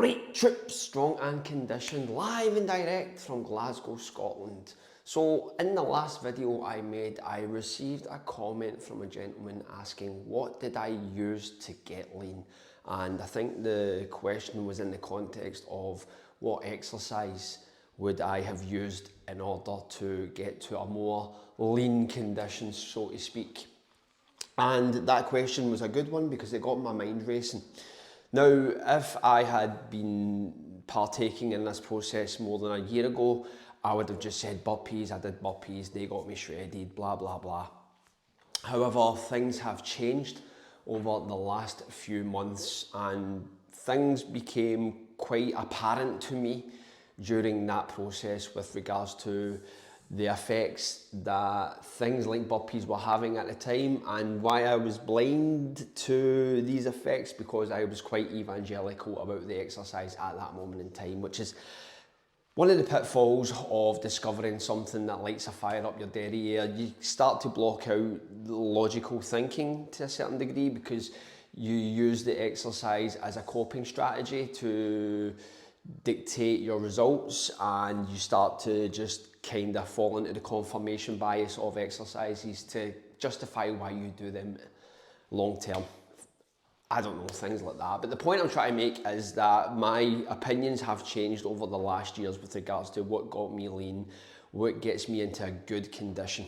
Alright troops, strong and conditioned, live and direct from Glasgow, Scotland. So in the last video I made, I received a comment from a gentleman asking what did I use to get lean, and I think the question was in the context of what exercise would I have used in order to get to a more lean condition, so to speak. And that question was a good one because it got my mind racing. Now, if I had been partaking in this process more than a year ago, I would have just said burpees, I did burpees, they got me shredded, blah, blah, blah. However, things have changed over the last few months and things became quite apparent to me during that process with regards to the effects that things like burpees were having at the time, and why I was blind to these effects because I was quite evangelical about the exercise at that moment in time, which is one of the pitfalls of discovering something that lights a fire up your derriere. You start to block out logical thinking to a certain degree because you use the exercise as a coping strategy to dictate your results, and you start to just kind of fall into the confirmation bias of exercises to justify why you do them long term. I don't know, things like that. But the point I'm trying to make is that my opinions have changed over the last years with regards to what got me lean, what gets me into a good condition.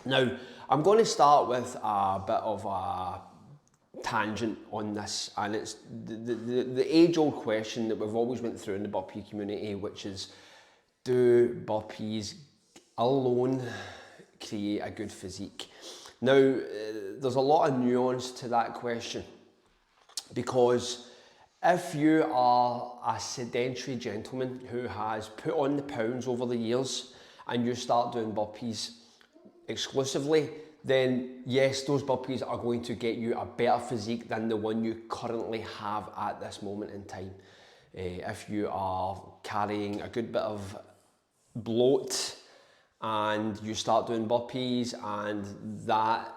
Now, I'm going to start with a bit of a tangent on this, and it's the age-old question that we've always went through in the burpee community, which is, do burpees alone create a good physique? Now, there's a lot of nuance to that question, because if you are a sedentary gentleman who has put on the pounds over the years and you start doing burpees exclusively, then yes, those burpees are going to get you a better physique than the one you currently have at this moment in time. If you are carrying a good bit of bloat and you start doing burpees, and that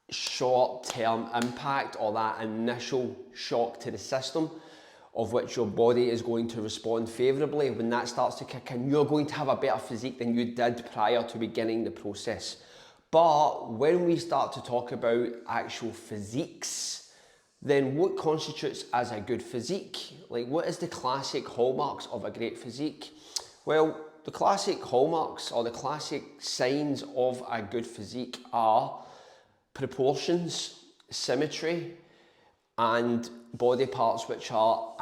short-term impact or that initial shock to the system of which your body is going to respond favourably, when that starts to kick in, you're going to have a better physique than you did prior to beginning the process. But when we start to talk about actual physiques, then what constitutes as a good physique? Like, what is the classic hallmarks of a great physique? Well, the classic hallmarks or the classic signs of a good physique are proportions, symmetry, and body parts which are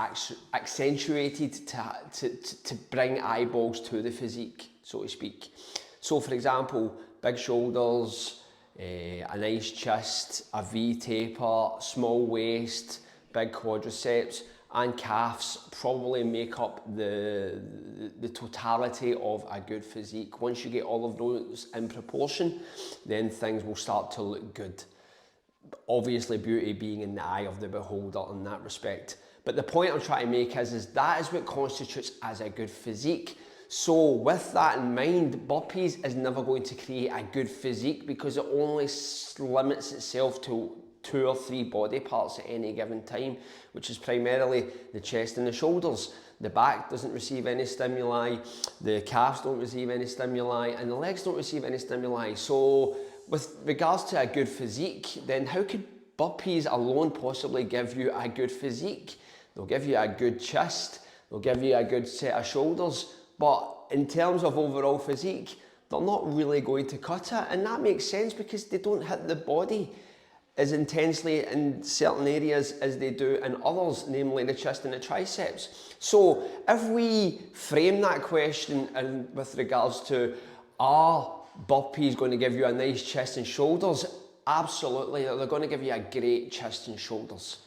accentuated to bring eyeballs to the physique, so to speak. So for example, big shoulders, a nice chest, a V taper, small waist, big quadriceps and calves probably make up the totality of a good physique. Once you get all of those in proportion, then things will start to look good. Obviously, beauty being in the eye of the beholder in that respect. But the point I'm trying to make is that is what constitutes as a good physique. So with that in mind, burpees is never going to create a good physique because it only limits itself to 2 or 3 body parts at any given time, which is primarily the chest and the shoulders. The back doesn't receive any stimuli, the calves don't receive any stimuli, and the legs don't receive any stimuli. So with regards to a good physique, then how could burpees alone possibly give you a good physique? They'll give you a good chest, they'll give you a good set of shoulders, but in terms of overall physique, they're not really going to cut it. And that makes sense because they don't hit the body as intensely in certain areas as they do in others, namely the chest and the triceps. So if we frame that question with regards to, are burpees going to give you a nice chest and shoulders? Absolutely, they're going to give you a great chest and shoulders.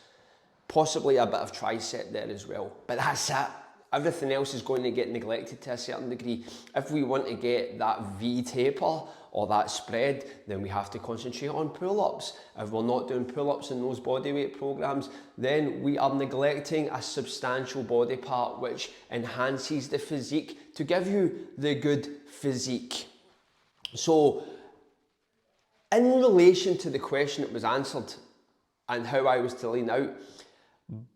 Possibly a bit of tricep there as well, but that's it. Everything else is going to get neglected to a certain degree. If we want to get that V taper or that spread, then we have to concentrate on pull-ups. If we're not doing pull-ups in those bodyweight programs, then we are neglecting a substantial body part which enhances the physique to give you the good physique. So, in relation to the question that was answered and how I was to lean out,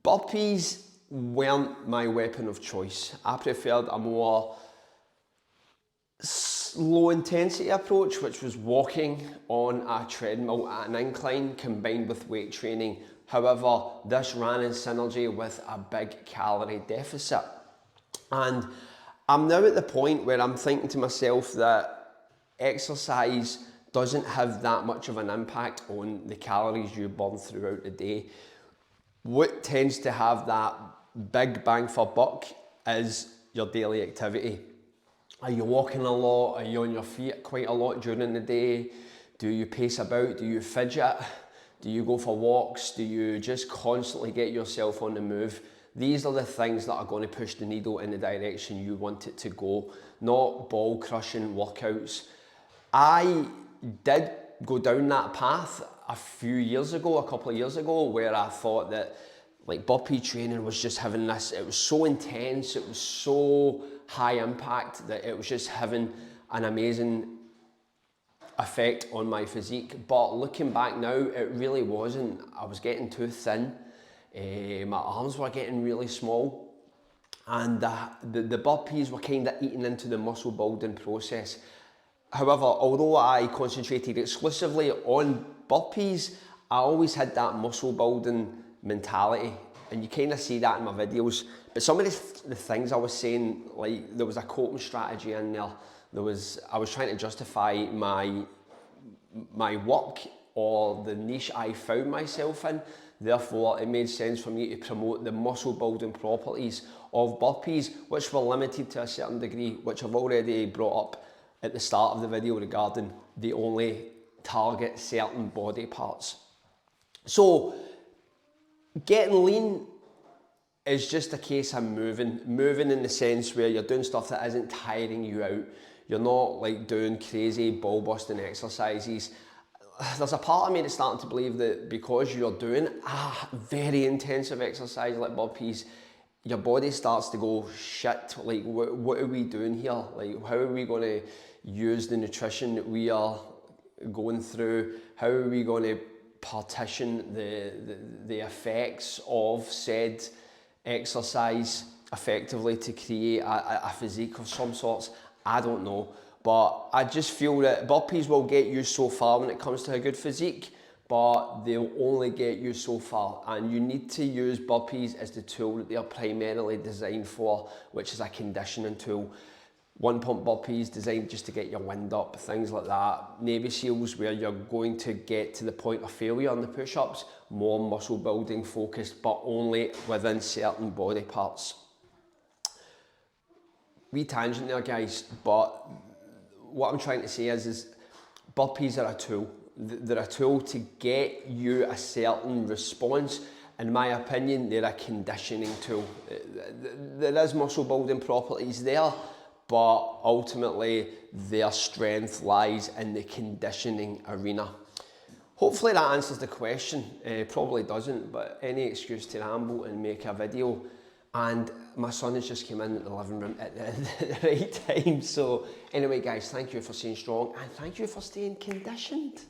burpees weren't my weapon of choice. I preferred a more low intensity approach, which was walking on a treadmill at an incline combined with weight training. However, this ran in synergy with a big calorie deficit. And I'm now at the point where I'm thinking to myself that exercise doesn't have that much of an impact on the calories you burn throughout the day. What tends to have that big bang for buck is your daily activity. Are you walking a lot? Are you on your feet quite a lot during the day? Do you pace about? Do you fidget? Do you go for walks? Do you just constantly get yourself on the move? These are the things that are going to push the needle in the direction you want it to go, not ball crushing workouts. I did go down that path a few years ago, a couple of years ago, where I thought that like burpee training was just having this, it was so intense, it was so high impact that it was just having an amazing effect on my physique. But looking back now, it really wasn't. I was getting too thin, my arms were getting really small, and the burpees were kind of eating into the muscle building process. However, although I concentrated exclusively on burpees, I always had that muscle building mentality, and you kind of see that in my videos. But some of the things I was saying, like there was a coping strategy in there. I was trying to justify my work or the niche I found myself in. Therefore, it made sense for me to promote the muscle building properties of burpees, which were limited to a certain degree, which I've already brought up at the start of the video regarding they only target certain body parts. So getting lean is just a case of moving in the sense where you're doing stuff that isn't tiring you out. You're not like doing crazy ball busting exercises. There's a part of me that's starting to believe that because you're doing a very intensive exercise like burpees, your body starts to go, shit, like what are we doing here? Like how are we going to use the nutrition that we are going through? How are we going to partition the effects of said exercise effectively to create a physique of some sorts? I don't know, but I just feel that burpees will get you so far when it comes to a good physique, but they'll only get you so far, and you need to use burpees as the tool that they are primarily designed for, which is a conditioning tool. One pump burpees designed just to get your wind up, things like that. Navy SEALs, where you're going to get to the point of failure on the push-ups, more muscle building focused, but only within certain body parts. Wee tangent there, guys, but what I'm trying to say is burpees are a tool. They're a tool to get you a certain response. In my opinion, they're a conditioning tool. There is muscle building properties there, but ultimately their strength lies in the conditioning arena. Hopefully that answers the question. Probably doesn't, but any excuse to ramble and make a video. And my son has just come in at the living room at the right time. So anyway, guys, thank you for staying strong and thank you for staying conditioned.